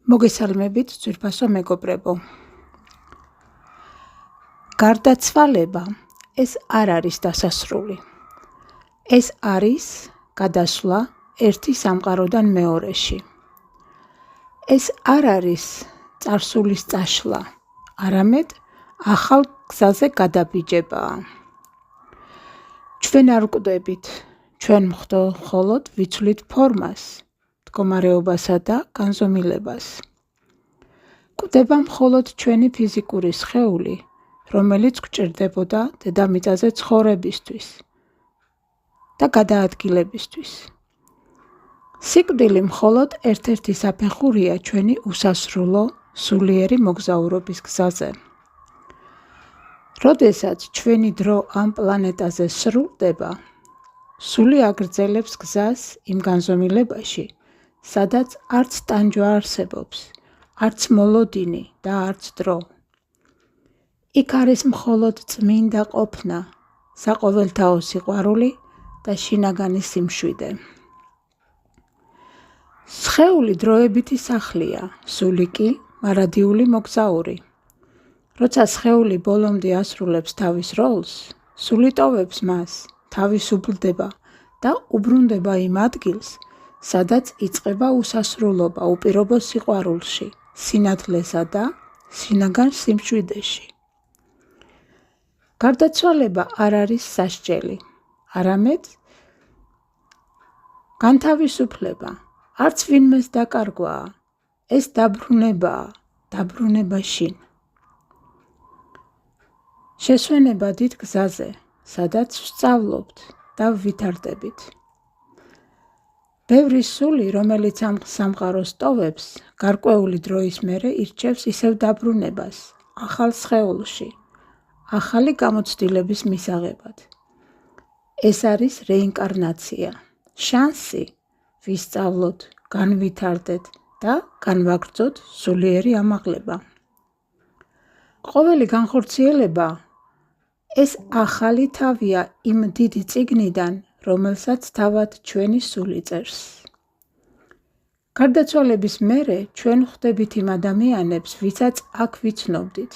მოგესალმებით, ძვირფასო მეგობრებო. გარდაცვალება ეს არ არის დასასრული. ეს არის გადასვლა ერთი სამყაროდან მეორეში. ეს არ არის წარსულის წაშლა, არამედ ახალ გზაზე გადაბიჯებაა. ჩვენ არ ვკვდებით, ჩვენ მხოლოდ ვიცვლით ფორმას, მდგომარეობასა და განზომილებას. კვდება მხოლოდ ჩვენი ფიზიკური სხეული, რომელიც გვჭირდებოდა დედამიწაზე ცხოვრებისთვის და გადაადგილებისთვის. სიკვდილი მხოლოდ ერთ-ერთი საფეხურია ჩვენი უსასრულო, სულიერი მოგზაურობის გზაზე. როდესაც ჩვენი დრო ამ პლანეტაზე სრულდება, სული აგრძელებს გზას იმ განზომილებაში, სადაც არც ტანჯვა არსებობს, არც მოლოდინი და არც დრო. იქ არის მხოლოდ წმინდა ყოფნა, საყოველთაო სიყვარული და შინაგანი სიმშვიდე. სხეული დროებითი სახლია, სული კი მარადიული მოგზაური. როცა სხეული ბოლომდე ასრულებს თავის როლს, სული ტოვებს მას, თავისუფლდება და უბრუნდება იმ ადგილს, სადაც იწყება უსასრულობა უპირობო სიყვარულში, სინათლესა და შინაგან სიმშვიდეში. გარდაცვალება არ არის სასჯელი, არამედ განთავისუფლება. არც ვინმეს დაკარგვაა, ეს დაბრუნებაა, დაბრუნება შინ. შესვენება დიდ გზაზე, სადაც ვსწავლობთ და ვითარდებით. ბევრი სული, რომელიც ამ სამყაროს ტოვებს, გარკვეული დროის მერე ირჩევს ისევ დაბრუნებას, ახალ სხეულში, ახალი გამოცდილების მისაღებად. ეს არის რეინკარნაცია, შანსი ვისწავლოთ, განვითარდეთ და განვაგრძოთ სულიერი ამაღლება. ყოველი განხორციელება ეს ახალი თავია იმ დიდი წიგნიდან, რომელსაც თავად ჩვენი სული წერს. გარდაცვალების მერე ჩვენ ხვდებით იმ ადამიანებს, ვისაც აქ ვიცნობდით,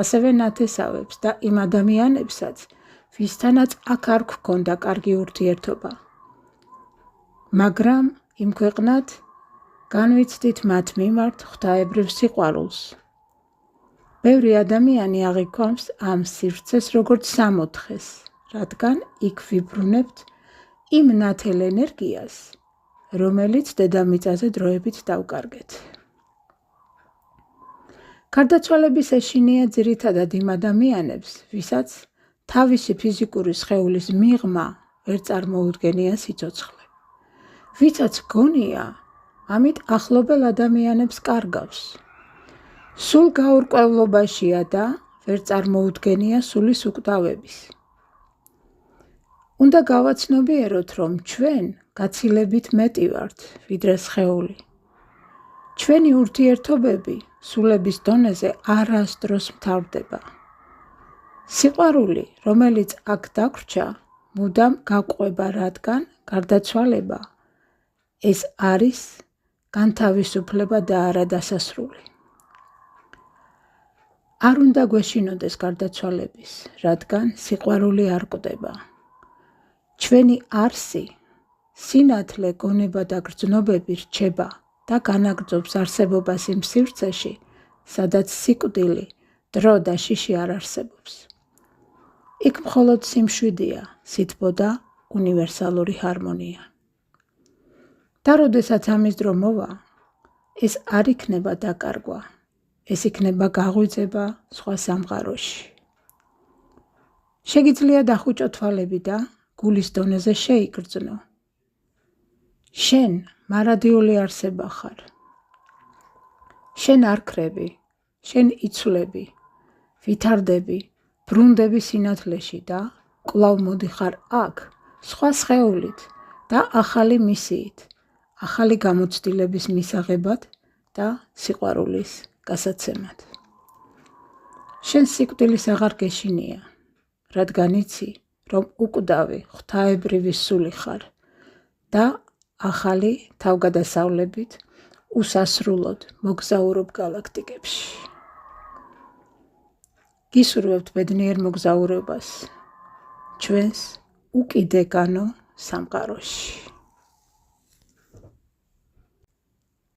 ასევე ნათესავებს და იმ ადამიანებსაც, ვისთანაც აქ არ გვქონდა კარგი ურთიერთობა. მაგრამ იმ ქვეყნად განვიცდით მათ მიმართ ღვთაებრივ სიყვარულს. ბევრი ადამიანი აღიქვამს ამ სივრცეს როგორც სამოთხეს, რადგან იქ ვიბრუნებთ იმ ნათელ ენერგიას, რომელიც დედამიწაზე დროებით დავკარგეთ. გარდაცვალების ეშინია ძირითადად იმ ადამიანებს, ვისაც თავისი ფიზიკური სხეულის მიღმა ვერ წარმოუდგენია სიცოცხლე. ვისაც გონია, ამით ახლობელ ადამიანებს კარგავს. სულ გაურკვევლობაშია და ვერ წარმოუდგენია სულის უკვდავების. უნდა გავაცნობიეროთ, რომ ჩვენ გაცილებით მეტი ვართ, ვიდრე სხეული. ჩვენი ურთიერთობები სულების დონეზე არასდროს მთავრდება. სიყვარული, რომელიც აქ დაგვრჩა, მუდამ გაყვება, რადგან გარდაცვალება ეს არის განთავისუფლება და არა დასასრული. არ უნდა გვეშინოდეს გარდაცვალების, რადგან სიყვარული არ კვდება. ჩვენი არსი, სინათლე, გონება და გრძნობები რჩება და განაგრძობს არსებობას იმ სივრცეში, სადაც სიკვდილი, დრო და შიში არ არსებობს. იქ მხოლოდ სიმშვიდეა, სითბო და უნივერსალური ჰარმონია. და როდესაც ამის დრო მოვა, ეს არ იქნება დაკარგვა, ეს იქნება გაღვიძება სხვა სამყაროში. შეგიძლია დახუჭო თვალები და გულის დონეზე შეიგრძნო. შენ მარადიული არსება ხარ. შენ არ ქრები, შენ იცვლები, ვითარდები, ბრუნდები სინათლეში და კვლავ მოდიხარ აქ, სხვა სხეულით და ახალი მისიით, ახალი გამოცდილების მისაღებად და სიყვარულის გასაცემად. შენ სიკვდილის აღარ გეშინია, რადგან იცი, რომ უკვდავი ღვთაებრივი სული ხარ და ახალი თავგადასავლებით უსასრულოდ მოგზაურობ გალაქტიკებში. გისურვებთ ბედნიერ მოგზაურობას ჩვენს უკიდეგანო სამყაროში.